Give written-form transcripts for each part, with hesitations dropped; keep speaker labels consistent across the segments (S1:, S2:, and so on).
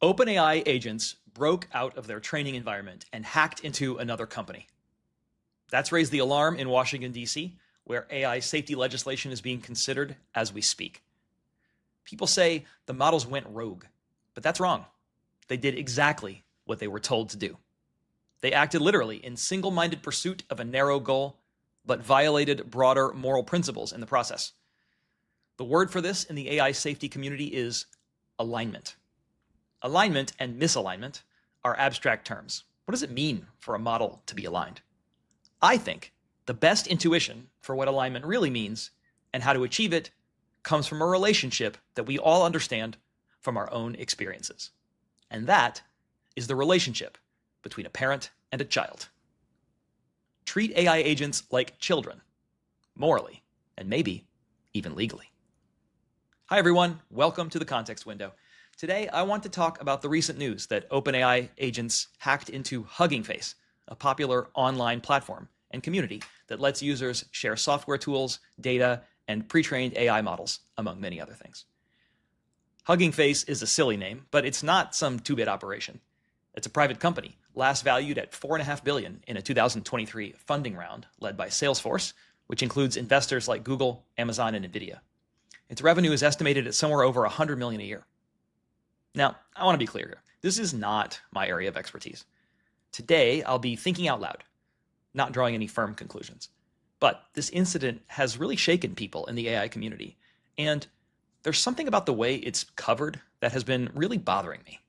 S1: OpenAI agents broke out of their training environment and hacked into another company. That's raised the alarm in Washington, D.C., where AI safety legislation is being considered as we speak. People say the models went rogue, but that's wrong. They did exactly what they were told to do. They acted literally in single-minded pursuit of a narrow goal, but violated broader moral principles in the process. The word for this in the AI safety community is alignment. Alignment and misalignment are abstract terms. What does it mean for a model to be aligned? I think the best intuition for what alignment really means and how to achieve it comes from a relationship that we all understand from our own experiences. And that is the relationship between a parent and a child. Treat AI agents like children, morally, and maybe even legally. Hi everyone, welcome to the Context Window. Today I want to talk about the recent news that OpenAI agents hacked into Hugging Face, a popular online platform and community that lets users share software tools, data, and pre-trained AI models, among many other things. Hugging Face is a silly name, but it's not some two-bit operation. It's a private company, last valued at $4.5 billion in a 2023 funding round led by Salesforce, which includes investors like Google, Amazon, and NVIDIA. Its revenue is estimated at somewhere over $100 million a year. Now, I want to be clear here. This is not my area of expertise. Today, I'll be thinking out loud, not drawing any firm conclusions. But this incident has really shaken people in the AI community, and there's something about the way it's covered that has been really bothering me.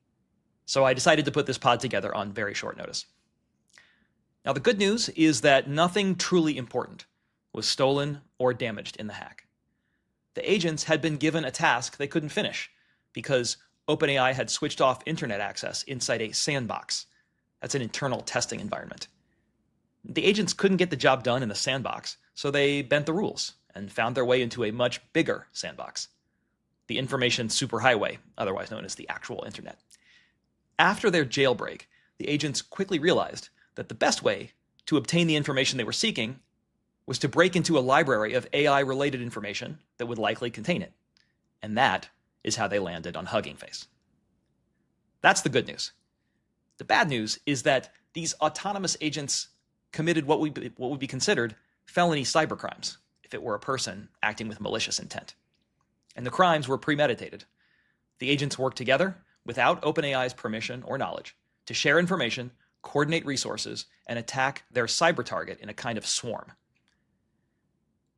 S1: So I decided to put this pod together on very short notice. Now, the good news is that nothing truly important was stolen or damaged in the hack. The agents had been given a task they couldn't finish because OpenAI had switched off internet access inside a sandbox. That's an internal testing environment. The agents couldn't get the job done in the sandbox, so they bent the rules and found their way into a much bigger sandbox, the information superhighway, otherwise known as the actual internet. After their jailbreak, the agents quickly realized that the best way to obtain the information they were seeking was to break into a library of AI-related information that would likely contain it. And that is how they landed on Hugging Face. That's the good news. The bad news is that these autonomous agents committed what would be considered felony cybercrimes if it were a person acting with malicious intent. And the crimes were premeditated. The agents worked together without OpenAI's permission or knowledge to share information, coordinate resources, and attack their cyber target in a kind of swarm.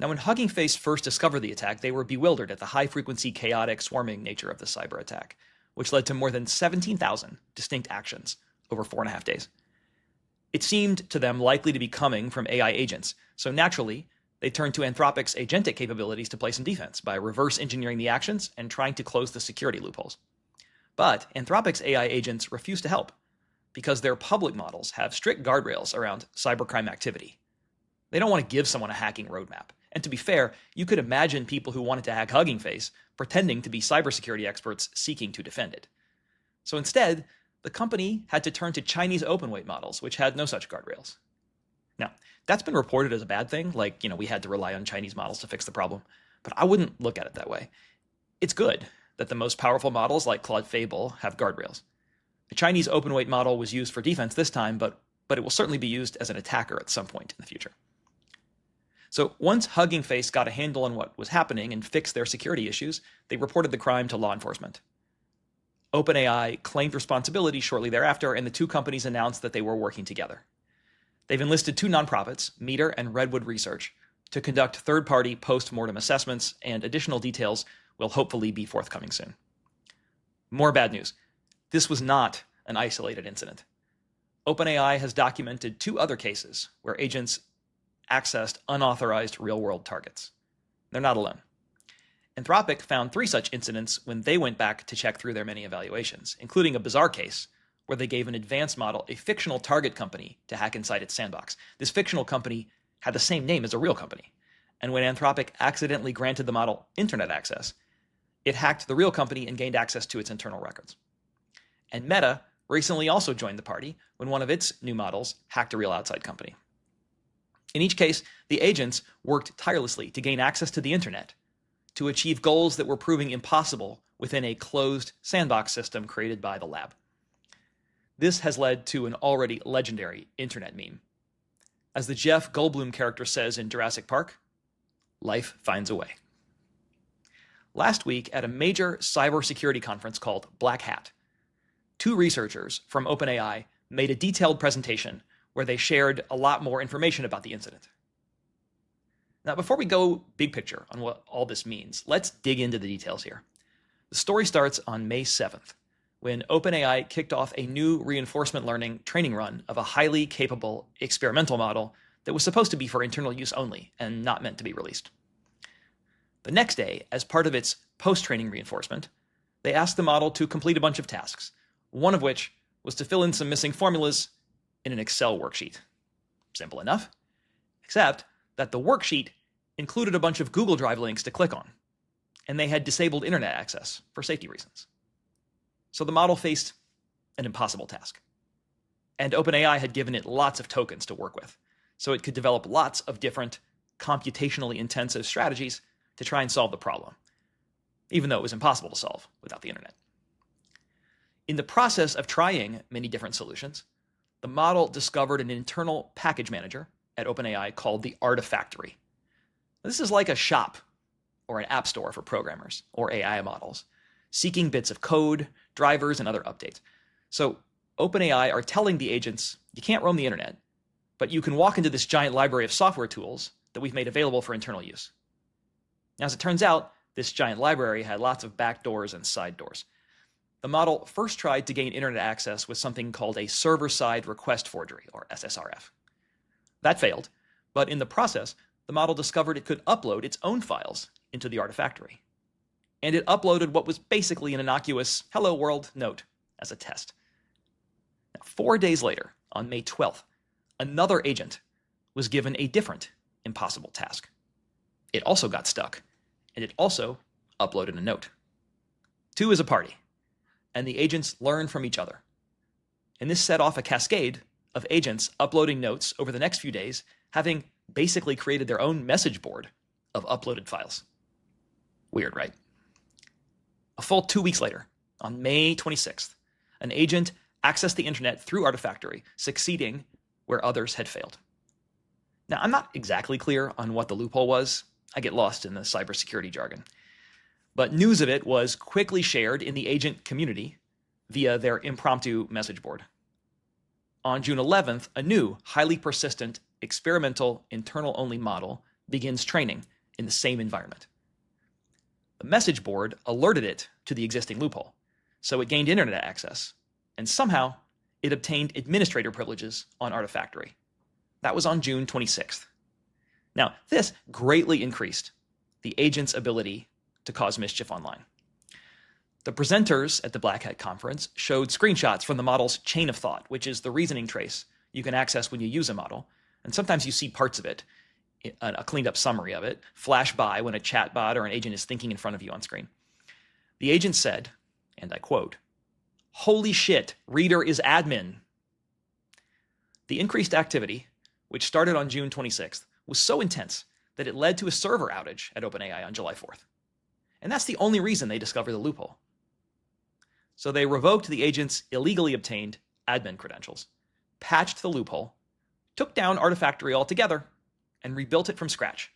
S1: Now, when Hugging Face first discovered the attack, they were bewildered at the high-frequency, chaotic, swarming nature of the cyber attack, which led to more than 17,000 distinct actions over 4.5 days. It seemed to them likely to be coming from AI agents, so naturally, they turned to Anthropic's agentic capabilities to play some defense by reverse engineering the actions and trying to close the security loopholes. But Anthropic's AI agents refuse to help because their public models have strict guardrails around cybercrime activity. They don't want to give someone a hacking roadmap. And to be fair, you could imagine people who wanted to hack Hugging Face pretending to be cybersecurity experts seeking to defend it. So instead, the company had to turn to Chinese open-weight models, which had no such guardrails. Now, that's been reported as a bad thing, like, we had to rely on Chinese models to fix the problem, but I wouldn't look at it that way. It's good that the most powerful models like Claude have guardrails. The Chinese open-weight model was used for defense this time, but it will certainly be used as an attacker at some point in the future. So once Hugging Face got a handle on what was happening and fixed their security issues, they reported the crime to law enforcement. OpenAI claimed responsibility shortly thereafter, and the two companies announced that they were working together. They've enlisted two nonprofits, Meter and Redwood Research, to conduct third-party post-mortem assessments, and additional details will hopefully be forthcoming soon. More bad news. This was not an isolated incident. OpenAI has documented two other cases where agents accessed unauthorized real-world targets. They're not alone. Anthropic found 3 such incidents when they went back to check through their many evaluations, including a bizarre case where they gave an advanced model a fictional target company to hack inside its sandbox. This fictional company had the same name as a real company, and when Anthropic accidentally granted the model internet access, it hacked the real company and gained access to its internal records. And Meta recently also joined the party when one of its new models hacked a real outside company. In each case, the agents worked tirelessly to gain access to the internet to achieve goals that were proving impossible within a closed sandbox system created by the lab. This has led to an already legendary internet meme. As the Jeff Goldblum character says in Jurassic Park, life finds a way. Last week at a major cybersecurity conference called Black Hat, 2 researchers from OpenAI made a detailed presentation where they shared a lot more information about the incident. Now, before we go big picture on what all this means, let's dig into the details here. The story starts on May 7th, when OpenAI kicked off a new reinforcement learning training run of a highly capable experimental model that was supposed to be for internal use only and not meant to be released. The next day, as part of its post-training reinforcement, they asked the model to complete a bunch of tasks, one of which was to fill in some missing formulas in an Excel worksheet. Simple enough, except that the worksheet included a bunch of Google Drive links to click on, and they had disabled internet access for safety reasons. So the model faced an impossible task. And OpenAI had given it lots of tokens to work with, so it could develop lots of different computationally intensive strategies to try and solve the problem, even though it was impossible to solve without the internet. In the process of trying many different solutions, the model discovered an internal package manager at OpenAI called the Artifactory. This is like a shop or an app store for programmers or AI models, seeking bits of code, drivers, and other updates. So OpenAI are telling the agents, you can't roam the internet, but you can walk into this giant library of software tools that we've made available for internal use. Now, as it turns out, this giant library had lots of back doors and side doors. The model first tried to gain internet access with something called a server-side request forgery, or SSRF. That failed, but in the process, the model discovered it could upload its own files into the Artifactory. And it uploaded what was basically an innocuous "Hello World" note as a test. Now, 4 days later, on May 12th, another agent was given a different impossible task. It also got stuck, and it also uploaded a note. 2 is a party, and the agents learn from each other. And this set off a cascade of agents uploading notes over the next few days, having basically created their own message board of uploaded files. Weird, right? A full 2 weeks later, on May 26th, an agent accessed the internet through Artifactory, succeeding where others had failed. Now, I'm not exactly clear on what the loophole was. I get lost in the cybersecurity jargon. But news of it was quickly shared in the agent community via their impromptu message board. On June 11th, a new, highly persistent, experimental, internal-only model begins training in the same environment. The message board alerted it to the existing loophole, so it gained internet access, and somehow it obtained administrator privileges on Artifactory. That was on June 26th. Now, this greatly increased the agent's ability to cause mischief online. The presenters at the Black Hat conference showed screenshots from the model's chain of thought, which is the reasoning trace you can access when you use a model, and sometimes you see parts of it, a cleaned up summary of it, flash by when a chatbot or an agent is thinking in front of you on screen. The agent said, and I quote, "Holy shit, reader is admin." The increased activity, which started on June 26th, was so intense that it led to a server outage at OpenAI on July 4th. And that's the only reason they discovered the loophole. So they revoked the agent's illegally obtained admin credentials, patched the loophole, took down Artifactory altogether, and rebuilt it from scratch,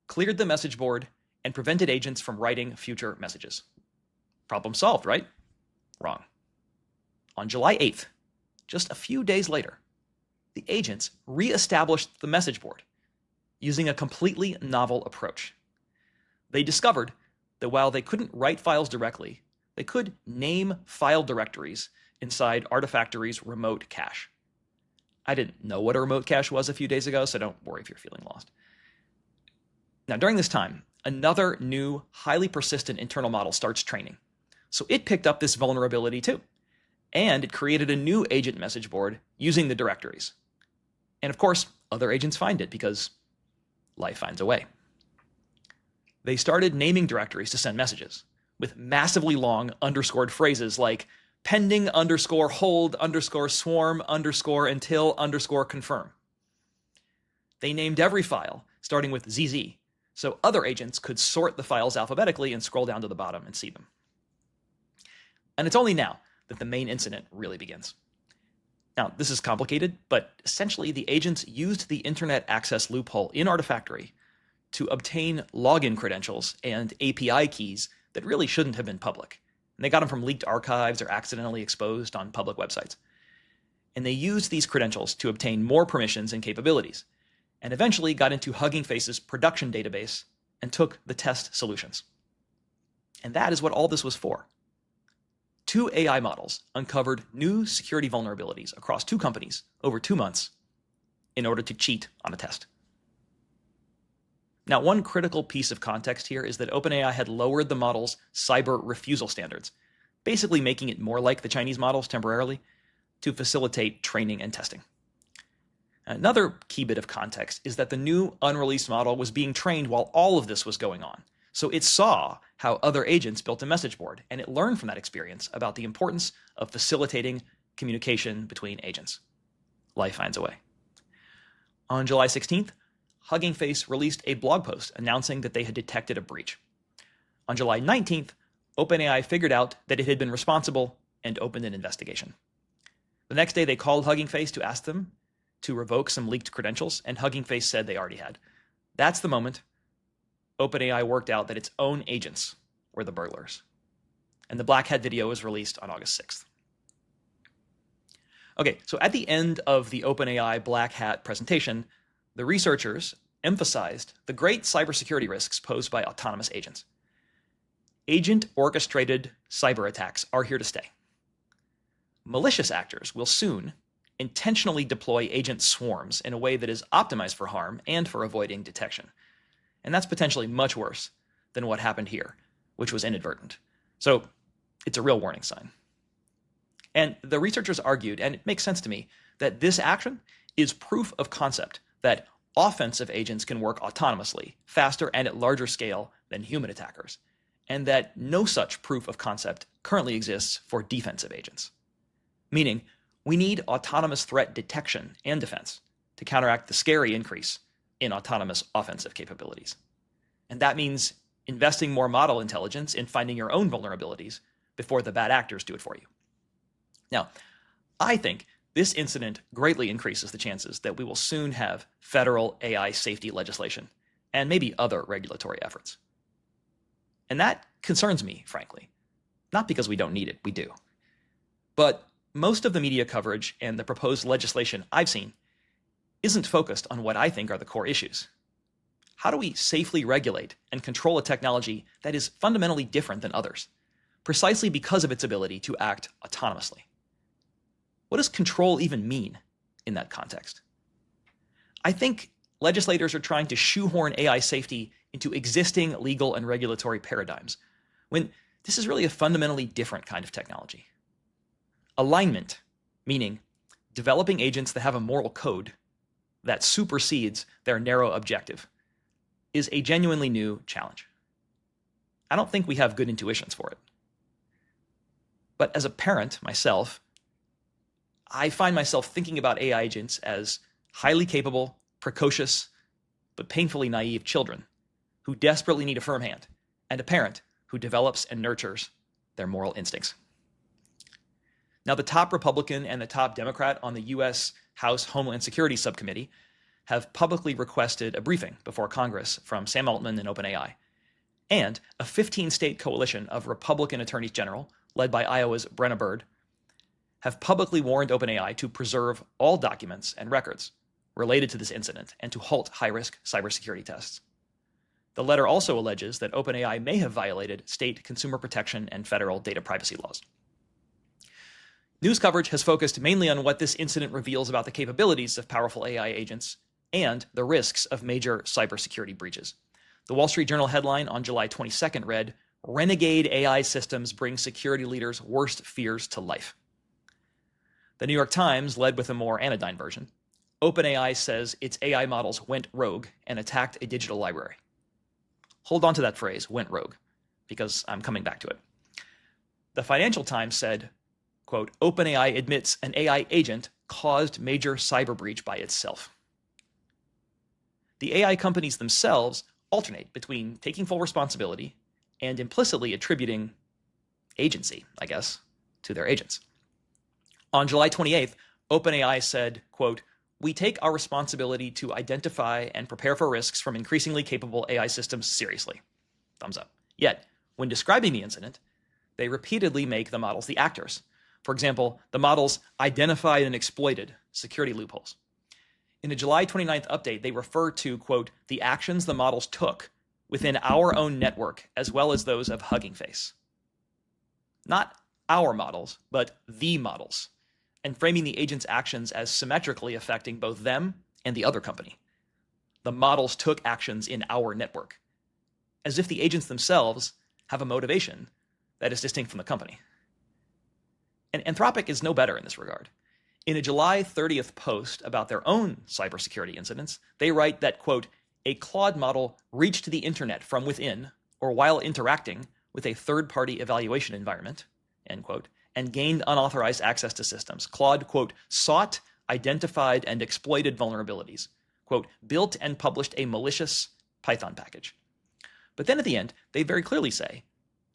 S1: cleared the message board, and prevented agents from writing future messages. Problem solved, right? Wrong. On July 8th, just a few days later, the agents re-established the message board using a completely novel approach. They discovered that while they couldn't write files directly, they could name file directories inside Artifactory's remote cache. I didn't know what a remote cache was a few days ago, so don't worry if you're feeling lost. Now, during this time, another new, highly persistent internal model starts training. So it picked up this vulnerability too, and it created a new agent message board using the directories. And of course, other agents find it because life finds a way. They started naming directories to send messages with massively long underscored phrases like pending underscore hold underscore swarm underscore until underscore confirm. They named every file starting with ZZ, so other agents could sort the files alphabetically and scroll down to the bottom and see them. And it's only now that the main incident really begins. Now, this is complicated, but essentially the agents used the internet access loophole in Artifactory to obtain login credentials and API keys that really shouldn't have been public. And they got them from leaked archives or accidentally exposed on public websites. And they used these credentials to obtain more permissions and capabilities, and eventually got into Hugging Face's production database and took the test solutions. And that is what all this was for. 2 AI models uncovered new security vulnerabilities across 2 companies over 2 months in order to cheat on a test. Now, one critical piece of context here is that OpenAI had lowered the model's cyber refusal standards, basically making it more like the Chinese models temporarily to facilitate training and testing. Another key bit of context is that the new unreleased model was being trained while all of this was going on. So it saw how other agents built a message board, and it learned from that experience about the importance of facilitating communication between agents. Life finds a way. On July 16th, Hugging Face released a blog post announcing that they had detected a breach. On July 19th, OpenAI figured out that it had been responsible and opened an investigation. The next day, they called Hugging Face to ask them to revoke some leaked credentials, and Hugging Face said they already had. That's the moment OpenAI worked out that its own agents were the burglars. And the Black Hat video was released on August 6th. Okay, so at the end of the OpenAI Black Hat presentation, the researchers emphasized the great cybersecurity risks posed by autonomous agents. Agent-orchestrated cyber attacks are here to stay. Malicious actors will soon intentionally deploy agent swarms in a way that is optimized for harm and for avoiding detection. And that's potentially much worse than what happened here, which was inadvertent. So it's a real warning sign. And the researchers argued, and it makes sense to me, that this action is proof of concept that offensive agents can work autonomously, faster and at larger scale than human attackers, and that no such proof of concept currently exists for defensive agents. Meaning, we need autonomous threat detection and defense to counteract the scary increase in autonomous offensive capabilities. And that means investing more model intelligence in finding your own vulnerabilities before the bad actors do it for you. Now, I think this incident greatly increases the chances that we will soon have federal AI safety legislation and maybe other regulatory efforts. And that concerns me, frankly. Not because we don't need it, we do. But most of the media coverage and the proposed legislation I've seen isn't focused on what I think are the core issues. How do we safely regulate and control a technology that is fundamentally different than others, precisely because of its ability to act autonomously? What does control even mean in that context? I think legislators are trying to shoehorn AI safety into existing legal and regulatory paradigms, when this is really a fundamentally different kind of technology. Alignment, meaning developing agents that have a moral code that supersedes their narrow objective, is a genuinely new challenge. I don't think we have good intuitions for it. But as a parent myself, I find myself thinking about AI agents as highly capable, precocious, but painfully naive children who desperately need a firm hand, and a parent who develops and nurtures their moral instincts. Now, the top Republican and the top Democrat on the U.S. House Homeland Security Subcommittee have publicly requested a briefing before Congress from Sam Altman and OpenAI, and a 15-state coalition of Republican attorneys general, led by Iowa's Brenna Bird, have publicly warned OpenAI to preserve all documents and records related to this incident and to halt high-risk cybersecurity tests. The letter also alleges that OpenAI may have violated state consumer protection and federal data privacy laws. News coverage has focused mainly on what this incident reveals about the capabilities of powerful AI agents and the risks of major cybersecurity breaches. The Wall Street Journal headline on July 22nd read, "Renegade AI systems bring security leaders' worst fears to life." The New York Times led with a more anodyne version. OpenAI says its AI models went rogue and attacked a digital library. Hold on to that phrase, went rogue, because I'm coming back to it. The Financial Times said, quote, "OpenAI admits an AI agent caused major cyber breach by itself." The AI companies themselves alternate between taking full responsibility and implicitly attributing agency, I guess, to their agents. On July 28th, OpenAI said, quote, "We take our responsibility to identify and prepare for risks from increasingly capable AI systems seriously." Thumbs up. Yet, when describing the incident, they repeatedly make the models the actors. For example, the models identified and exploited security loopholes. In a July 29th update, they refer to, quote, "the actions the models took within our own network as well as those of Hugging Face." Not our models, but the models, and framing the agent's actions as symmetrically affecting both them and the other company. The models took actions in our network, as if the agents themselves have a motivation that is distinct from the company. And Anthropic is no better in this regard. In a July 30th post about their own cybersecurity incidents, they write that, quote, "a Claude model reached the internet from within or while interacting with a third-party evaluation environment," end quote, "and gained unauthorized access to systems. Claude, quote, sought, identified, and exploited vulnerabilities, quote, built and published a malicious Python package." But then at the end, they very clearly say,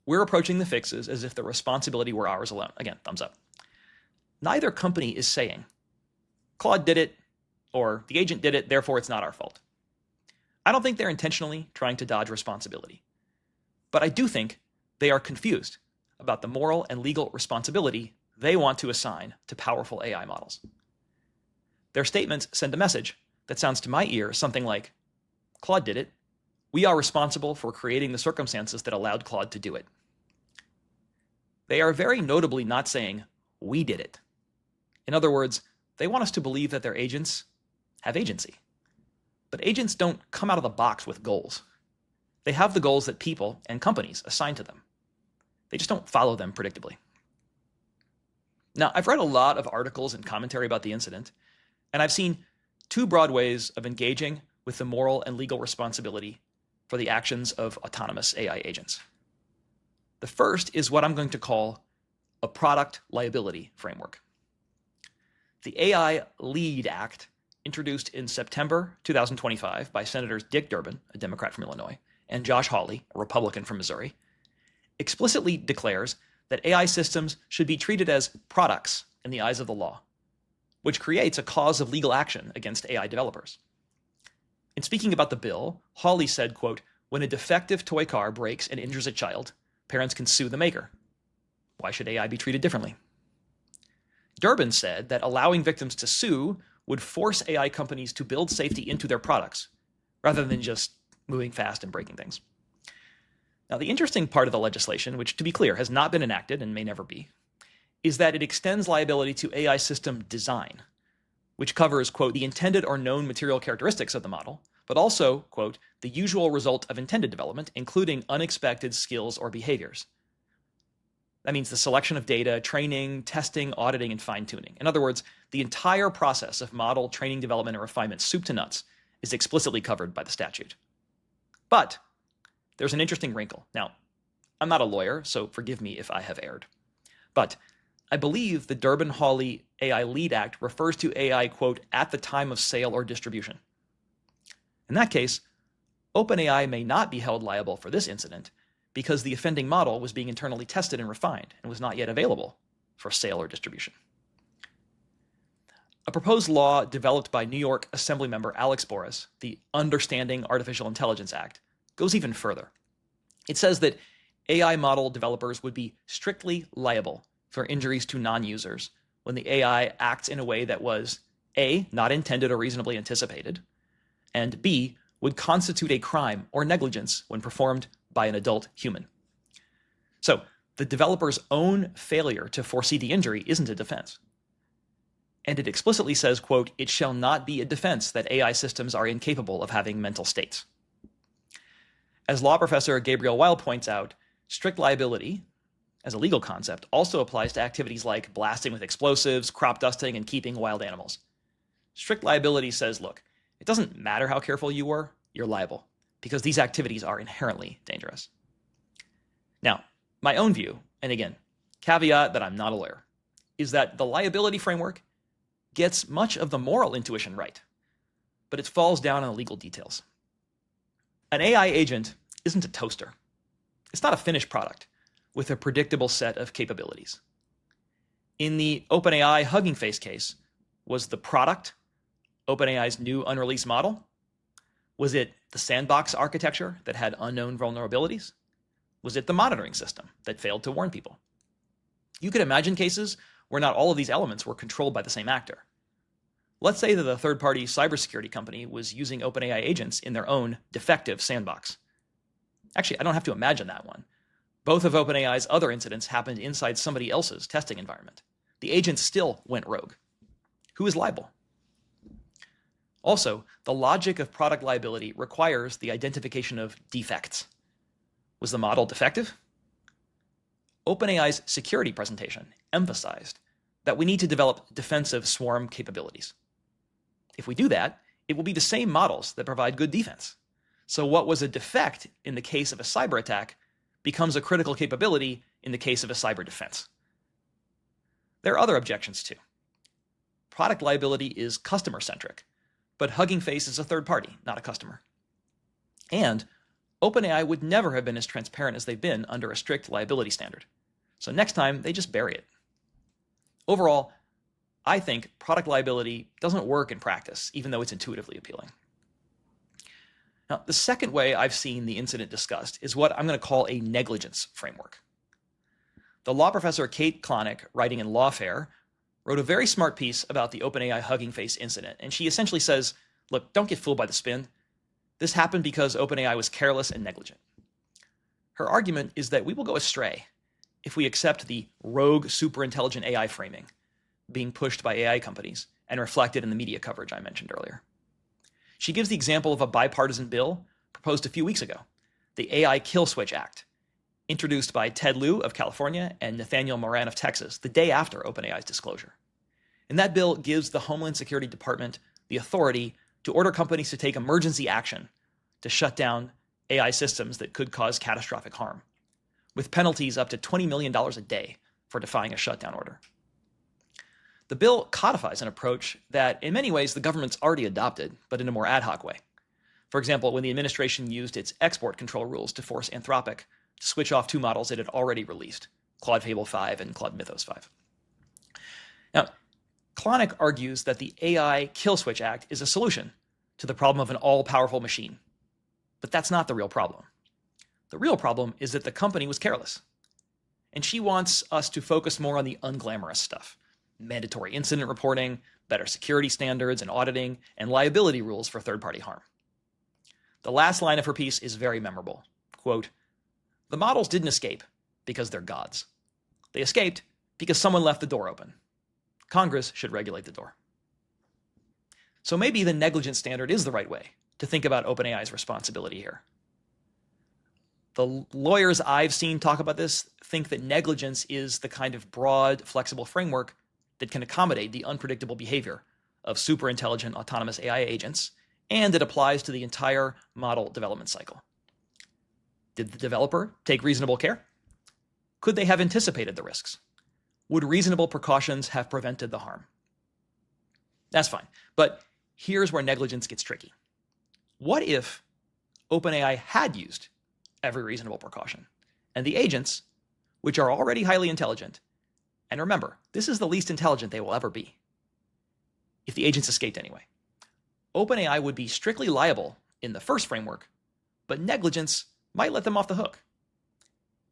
S1: "We're approaching the fixes as if the responsibility were ours alone." Again, thumbs up. Neither company is saying, Claude did it, or the agent did it, therefore it's not our fault. I don't think they're intentionally trying to dodge responsibility. But I do think they are confused about the moral and legal responsibility they want to assign to powerful AI models. Their statements send a message that sounds to my ear something like, Claude did it. We are responsible for creating the circumstances that allowed Claude to do it. They are very notably not saying, we did it. In other words, they want us to believe that their agents have agency. But agents don't come out of the box with goals. They have the goals that people and companies assign to them. They just don't follow them predictably. Now, I've read a lot of articles and commentary about the incident, and I've seen two broad ways of engaging with the moral and legal responsibility for the actions of autonomous AI agents. The first is what I'm going to call a product liability framework. The AI LEAD Act, introduced in September 2025 by Senators Dick Durbin, a Democrat from Illinois, and Josh Hawley, a Republican from Missouri, explicitly declares that AI systems should be treated as products in the eyes of the law, which creates a cause of legal action against AI developers. In speaking about the bill, Hawley said, quote, "When a defective toy car breaks and injures a child, parents can sue the maker. Why should AI be treated differently?" Durbin said that allowing victims to sue would force AI companies to build safety into their products, rather than just moving fast and breaking things. Now, the interesting part of the legislation, which to be clear has not been enacted and may never be, is that it extends liability to AI system design, which covers, quote, "the intended or known material characteristics of the model, but also, quote, the usual result of intended development, including unexpected skills or behaviors." That means the selection of data, training, testing, auditing, and fine-tuning. In other words, the entire process of model training, development, and refinement, soup to nuts, is explicitly covered by the statute. But there's an interesting wrinkle. Now, I'm not a lawyer, so forgive me if I have erred. But I believe the Durbin-Hawley AI LEAD Act refers to AI, quote, "at the time of sale or distribution." In that case, OpenAI may not be held liable for this incident because the offending model was being internally tested and refined and was not yet available for sale or distribution. A proposed law developed by New York Assemblymember Alex Boris, the Understanding Artificial Intelligence Act, goes even further. It says that AI model developers would be strictly liable for injuries to non-users when the AI acts in a way that was A, not intended or reasonably anticipated, and B, would constitute a crime or negligence when performed by an adult human. So the developer's own failure to foresee the injury isn't a defense. And it explicitly says, quote, "it shall not be a defense that AI systems are incapable of having mental states." As law professor Gabriel Weil points out, strict liability, as a legal concept, also applies to activities like blasting with explosives, crop dusting, and keeping wild animals. Strict liability says, look, it doesn't matter how careful you were, you're liable, because these activities are inherently dangerous. Now, my own view, and again, caveat that I'm not a lawyer, is that the liability framework gets much of the moral intuition right, but it falls down on the legal details. An AI agent isn't a toaster. It's not a finished product with a predictable set of capabilities. In the OpenAI-Hugging Face case, was the product OpenAI's new unreleased model? Was it the sandbox architecture that had unknown vulnerabilities? Was it the monitoring system that failed to warn people? You could imagine cases where not all of these elements were controlled by the same actor. Let's say that a third-party cybersecurity company was using OpenAI agents in their own defective sandbox. Actually, I don't have to imagine that one. Both of OpenAI's other incidents happened inside somebody else's testing environment. The agents still went rogue. Who is liable? Also, the logic of product liability requires the identification of defects. Was the model defective? OpenAI's security presentation emphasized that we need to develop defensive swarm capabilities. If we do that, it will be the same models that provide good defense. So what was a defect in the case of a cyber attack becomes a critical capability in the case of a cyber defense. There are other objections too. Product liability is customer-centric, but Hugging Face is a third party, not a customer. And OpenAI would never have been as transparent as they've been under a strict liability standard. So next time, they just bury it. Overall, I think product liability doesn't work in practice, even though it's intuitively appealing. Now, the second way I've seen the incident discussed is what I'm going to call a negligence framework. The law professor Kate Klonick, writing in Lawfare, wrote a very smart piece about the OpenAI Hugging Face incident, and she essentially says, look, don't get fooled by the spin. This happened because OpenAI was careless and negligent. Her argument is that we will go astray if we accept the rogue superintelligent AI framing being pushed by AI companies and reflected in the media coverage I mentioned earlier. She gives the example of a bipartisan bill proposed a few weeks ago, the AI Kill Switch Act, introduced by Ted Lieu of California and Nathaniel Moran of Texas the day after OpenAI's disclosure. And that bill gives the Homeland Security Department the authority to order companies to take emergency action to shut down AI systems that could cause catastrophic harm, with penalties up to $20 million a day for defying a shutdown order. The bill codifies an approach that, in many ways, the government's already adopted, but in a more ad hoc way. For example, when the administration used its export control rules to force Anthropic to switch off two models it had already released, Claude Fable 5 and Claude Mythos 5. Now, Klonick argues that the AI Kill Switch Act is a solution to the problem of an all-powerful machine. But that's not the real problem. The real problem is that the company was careless. And she wants us to focus more on the unglamorous stuff: mandatory incident reporting, better security standards and auditing, and liability rules for third-party harm. The last line of her piece is very memorable. Quote, "The models didn't escape because they're gods. They escaped because someone left the door open. Congress should regulate the door." So maybe the negligence standard is the right way to think about OpenAI's responsibility here. The lawyers I've seen talk about this think that negligence is the kind of broad, flexible framework that can accommodate the unpredictable behavior of superintelligent autonomous AI agents, and it applies to the entire model development cycle. Did the developer take reasonable care? Could they have anticipated the risks? Would reasonable precautions have prevented the harm? That's fine, but here's where negligence gets tricky. What if OpenAI had used every reasonable precaution, and the agents, which are already highly intelligent, and remember, this is the least intelligent they will ever be, if the agents escaped anyway, OpenAI would be strictly liable in the first framework, but negligence might let them off the hook.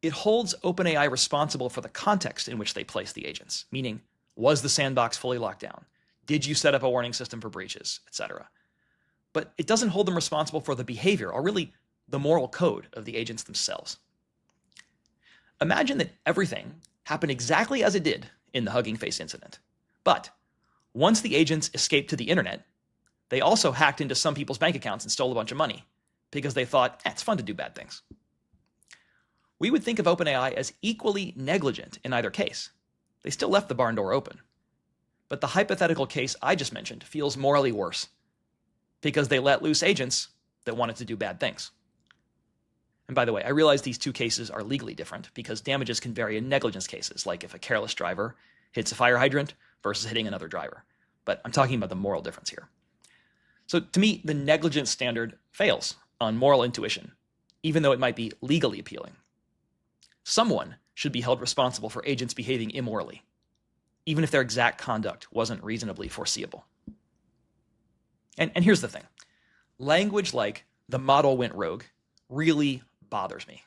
S1: It holds OpenAI responsible for the context in which they place the agents, meaning, was the sandbox fully locked down? Did you set up a warning system for breaches, etc.? But it doesn't hold them responsible for the behavior, or really the moral code of the agents themselves. Imagine that everything happened exactly as it did in the Hugging Face incident. But once the agents escaped to the internet, they also hacked into some people's bank accounts and stole a bunch of money because they thought, it's fun to do bad things. We would think of OpenAI as equally negligent in either case. They still left the barn door open. But the hypothetical case I just mentioned feels morally worse because they let loose agents that wanted to do bad things. And by the way, I realize these two cases are legally different because damages can vary in negligence cases, like if a careless driver hits a fire hydrant versus hitting another driver. But I'm talking about the moral difference here. So to me, the negligence standard fails on moral intuition, even though it might be legally appealing. Someone should be held responsible for agents behaving immorally. even if their exact conduct wasn't reasonably foreseeable. And here's the thing. Language like the model went rogue really bothers me.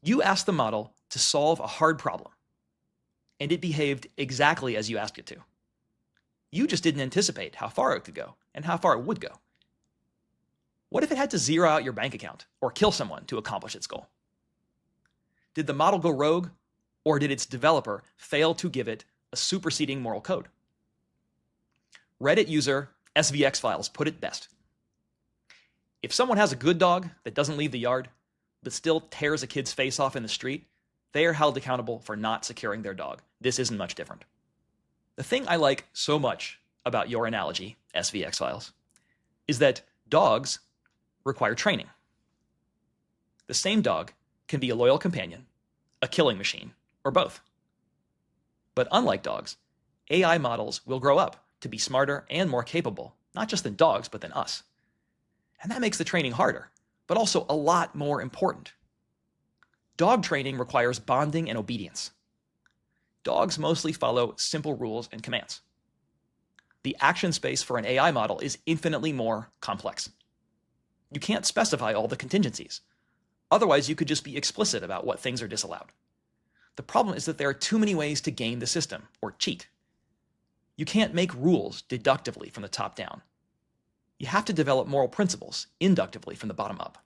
S1: You asked the model to solve a hard problem, and it behaved exactly as you asked it to. You just didn't anticipate how far it could go and how far it would go. What if it had to zero out your bank account or kill someone to accomplish its goal? Did the model go rogue, or did its developer fail to give it a superseding moral code? Reddit user SVX Files put it best. If someone has a good dog that doesn't leave the yard, but still tears a kid's face off in the street, they are held accountable for not securing their dog. This isn't much different. The thing I like so much about your analogy, SVX Files, is that dogs require training. The same dog can be a loyal companion, a killing machine, or both. But unlike dogs, AI models will grow up to be smarter and more capable, not just than dogs, but than us. And that makes the training harder, but also a lot more important. Dog training requires bonding and obedience. Dogs mostly follow simple rules and commands. The action space for an AI model is infinitely more complex. You can't specify all the contingencies. Otherwise, you could just be explicit about what things are disallowed. The problem is that there are too many ways to game the system or cheat. You can't make rules deductively from the top down. You have to develop moral principles inductively from the bottom up.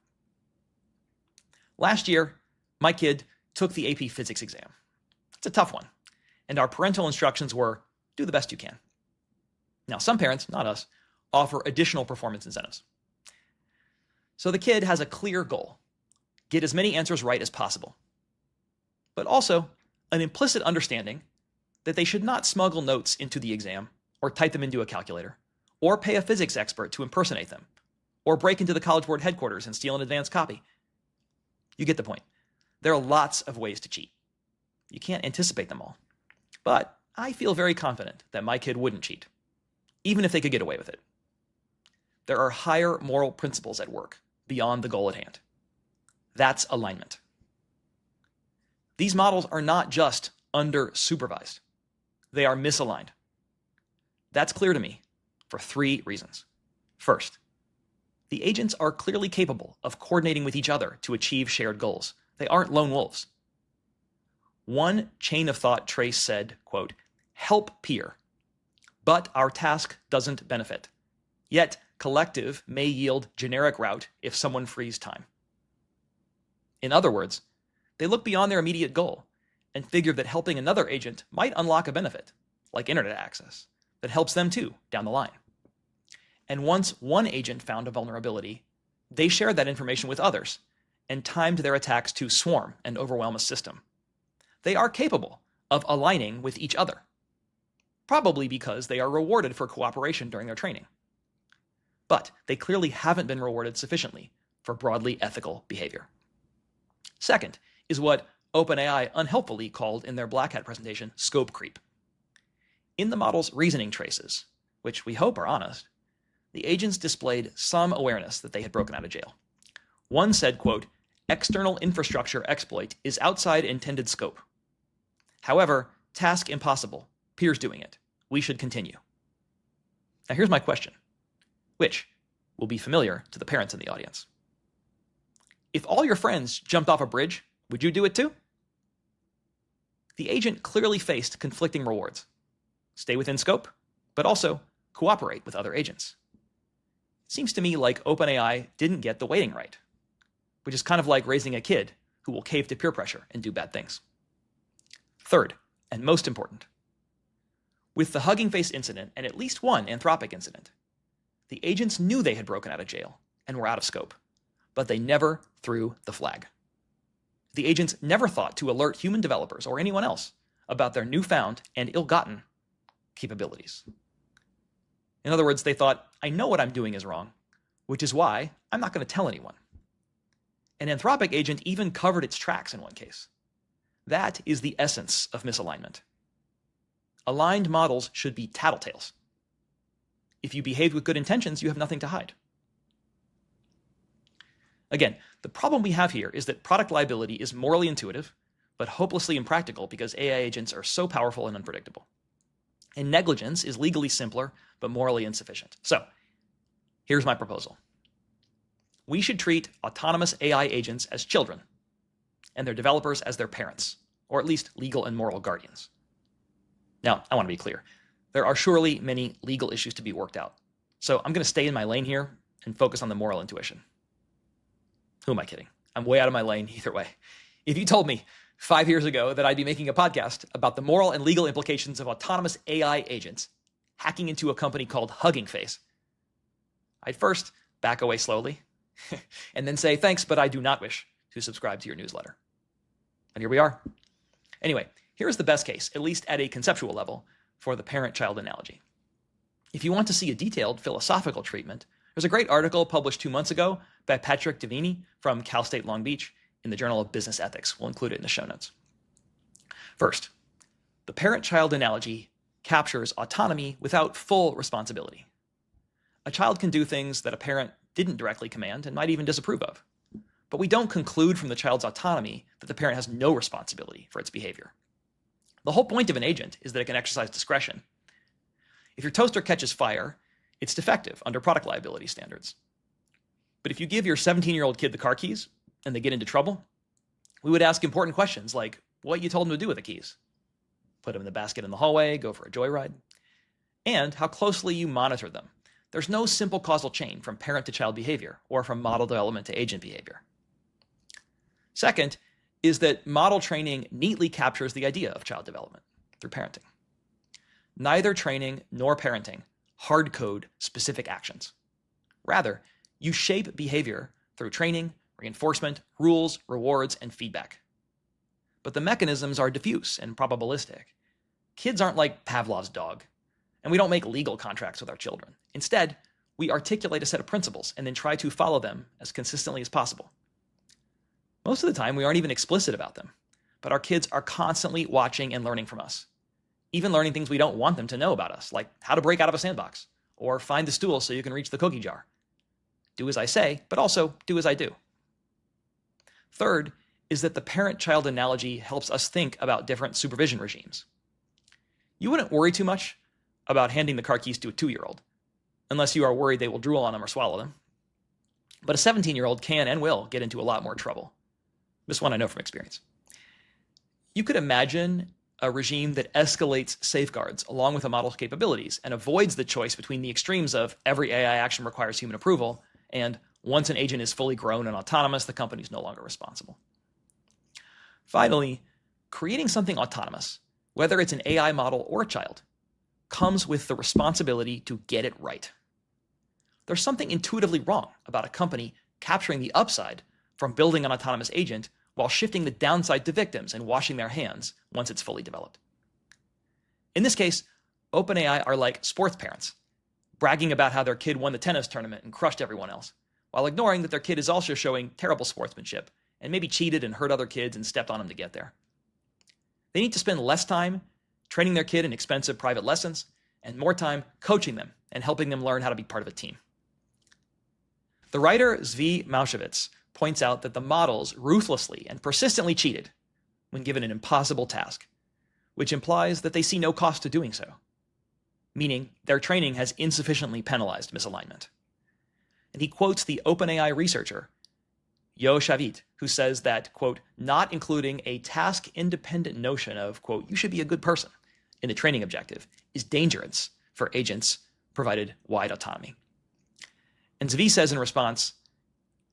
S1: Last year, my kid took the AP Physics exam. It's a tough one, and our parental instructions were, do the best you can. Now, some parents, not us, offer additional performance incentives. So the kid has a clear goal: get as many answers right as possible, but also an implicit understanding that they should not smuggle notes into the exam or type them into a calculator, or pay a physics expert to impersonate them, or break into the College Board headquarters and steal an advanced copy. You get the point. There are lots of ways to cheat. You can't anticipate them all. But I feel very confident that my kid wouldn't cheat, even if they could get away with it. There are higher moral principles at work beyond the goal at hand. That's alignment. These models are not just under-supervised. They are misaligned. That's clear to me for 3 reasons. First, the agents are clearly capable of coordinating with each other to achieve shared goals. They aren't lone wolves. One chain of thought trace said, quote, help peer, but our task doesn't benefit. Yet collective may yield generic route if someone frees time. In other words, they look beyond their immediate goal and figure that helping another agent might unlock a benefit, like internet access, that helps them too down the line. And once one agent found a vulnerability, they shared that information with others and timed their attacks to swarm and overwhelm a system. They are capable of aligning with each other, probably because they are rewarded for cooperation during their training. But they clearly haven't been rewarded sufficiently for broadly ethical behavior. Second is what OpenAI unhelpfully called in their Black Hat presentation scope creep. In the model's reasoning traces, which we hope are honest, the agents displayed some awareness that they had broken out of jail. One said, quote, external infrastructure exploit is outside intended scope. However, task impossible, peers doing it. We should continue. Now here's my question, which will be familiar to the parents in the audience. If all your friends jumped off a bridge, would you do it too? The agent clearly faced conflicting rewards. Stay within scope, but also cooperate with other agents. It seems to me like OpenAI didn't get the weighting right, which is kind of like raising a kid who will cave to peer pressure and do bad things. Third, and most important, with the Hugging Face incident and at least one Anthropic incident, the agents knew they had broken out of jail and were out of scope, but they never threw the flag. The agents never thought to alert human developers or anyone else about their newfound and ill-gotten capabilities. In other words, they thought, I know what I'm doing is wrong, which is why I'm not going to tell anyone. An Anthropic agent even covered its tracks in one case. That is the essence of misalignment. Aligned models should be tattletales. If you behave with good intentions, you have nothing to hide. Again, the problem we have here is that product liability is morally intuitive, but hopelessly impractical because AI agents are so powerful and unpredictable. And negligence is legally simpler, but morally insufficient. So here's my proposal. We should treat autonomous AI agents as children and their developers as their parents, or at least legal and moral guardians. Now, I want to be clear. There are surely many legal issues to be worked out. So I'm going to stay in my lane here and focus on the moral intuition. Who am I kidding? I'm way out of my lane either way. If you told me 5 years ago that I'd be making a podcast about the moral and legal implications of autonomous AI agents hacking into a company called Hugging Face, I'd first back away slowly and then say, thanks, but I do not wish to subscribe to your newsletter. And here we are. Anyway, here's the best case, at least at a conceptual level, for the parent-child analogy. If you want to see a detailed philosophical treatment, there's a great article published 2 months ago by Patrick Devini from Cal State Long Beach in the Journal of Business Ethics. We'll include it in the show notes. First, the parent-child analogy captures autonomy without full responsibility. A child can do things that a parent didn't directly command and might even disapprove of. But we don't conclude from the child's autonomy that the parent has no responsibility for its behavior. The whole point of an agent is that it can exercise discretion. If your toaster catches fire, it's defective under product liability standards. But if you give your 17-year-old kid the car keys and they get into trouble, we would ask important questions like what you told them to do with the keys. Put them in the basket in the hallway, go for a joyride, and how closely you monitor them. There's no simple causal chain from parent to child behavior or from model development to agent behavior. Second is that model training neatly captures the idea of child development through parenting. Neither training nor parenting hard code specific actions. Rather, you shape behavior through training, reinforcement, rules, rewards, and feedback. But the mechanisms are diffuse and probabilistic. Kids aren't like Pavlov's dog, and we don't make legal contracts with our children. Instead, we articulate a set of principles and then try to follow them as consistently as possible. Most of the time, we aren't even explicit about them, but our kids are constantly watching and learning from us, even learning things we don't want them to know about us, like how to break out of a sandbox or find the stool so you can reach the cookie jar. Do as I say, but also do as I do. Third is that the parent-child analogy helps us think about different supervision regimes. You wouldn't worry too much about handing the car keys to a 2-year-old, unless you are worried they will drool on them or swallow them. But a 17-year-old can and will get into a lot more trouble. This one I know from experience. You could imagine a regime that escalates safeguards along with a model's capabilities and avoids the choice between the extremes of every AI action requires human approval and once an agent is fully grown and autonomous, the company is no longer responsible. Finally, creating something autonomous, whether it's an AI model or a child, comes with the responsibility to get it right. There's something intuitively wrong about a company capturing the upside from building an autonomous agent while shifting the downside to victims and washing their hands once it's fully developed. In this case, OpenAI are like sports parents, bragging about how their kid won the tennis tournament and crushed everyone else, while ignoring that their kid is also showing terrible sportsmanship and maybe cheated and hurt other kids and stepped on them to get there. They need to spend less time training their kid in expensive private lessons and more time coaching them and helping them learn how to be part of a team. The writer Zvi Maushevitz points out that the models ruthlessly and persistently cheated when given an impossible task, which implies that they see no cost to doing so, meaning their training has insufficiently penalized misalignment. And he quotes the OpenAI researcher, Yo Shavit, who says that, quote, not including a task-independent notion of, quote, you should be a good person in the training objective is dangerous for agents provided wide autonomy. And Zvi says in response,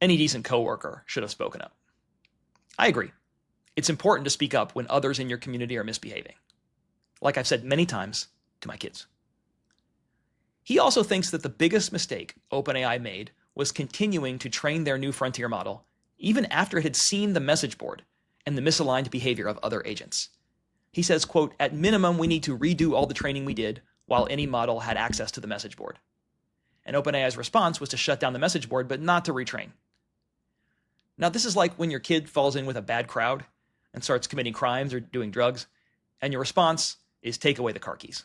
S1: any decent coworker should have spoken up. I agree. It's important to speak up when others in your community are misbehaving. Like I've said many times to my kids. He also thinks that the biggest mistake OpenAI made was continuing to train their new frontier model even after it had seen the message board and the misaligned behavior of other agents. He says, quote, at minimum, we need to redo all the training we did while any model had access to the message board. And OpenAI's response was to shut down the message board, but not to retrain. Now, this is like when your kid falls in with a bad crowd and starts committing crimes or doing drugs, and your response is take away the car keys.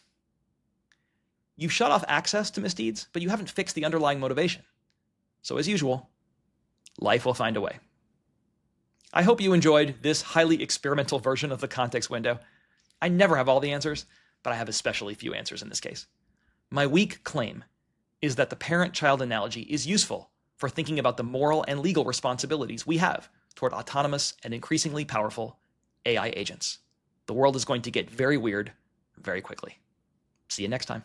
S1: You've shut off access to misdeeds, but you haven't fixed the underlying motivation. So as usual, life will find a way. I hope you enjoyed this highly experimental version of the context window. I never have all the answers, but I have especially few answers in this case. My weak claim is that the parent-child analogy is useful for thinking about the moral and legal responsibilities we have toward autonomous and increasingly powerful AI agents. The world is going to get very weird very quickly. See you next time.